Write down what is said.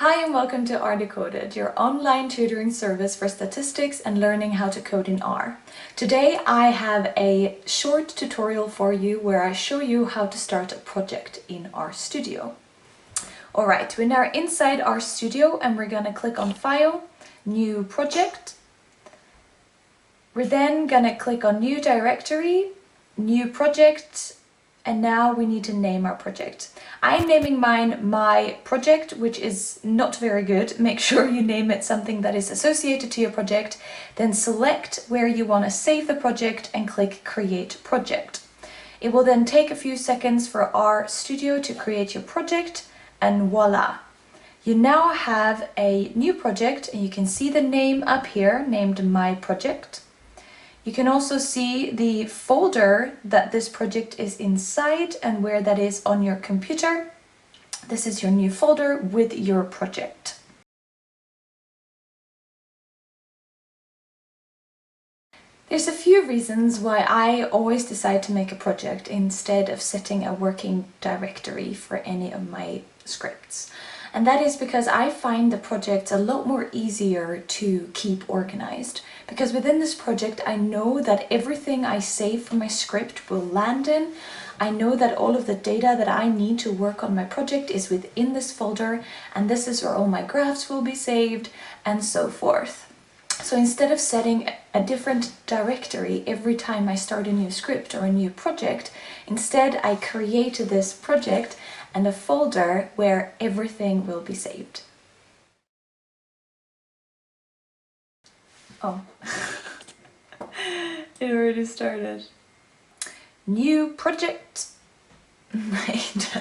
Hi and welcome to R Decoded, your online tutoring service for statistics and learning how to code in R. Today I have a short tutorial for you where I show you how to start a project in RStudio. Alright, we're now inside RStudio and we're gonna click on File, New Project. We're then gonna click on New Directory, New Project, and now we need to name our project. I'm naming mine My Project, which is not very good. Make sure you name it something that is associated to your project. Then select where you want to save the project and click Create Project. It will then take a few seconds for RStudio to create your project, and voila! You now have a new project and you can see the name up here named My Project. You can also see the folder that this project is inside and where that is on your computer. This is your new folder with your project. There's a few reasons why I always decide to make a project instead of setting a working directory for any of my scripts. And that is because I find the projects a lot more easier to keep organized. Because within this project, I know that everything I save from my script will land in. I know that all of the data that I need to work on my project is within this folder, and this is where all my graphs will be saved, and so forth. So instead of setting a different directory every time I start a new script or a new project, instead I create this project and a folder where everything will be saved. Oh, it already started. New project. Wait.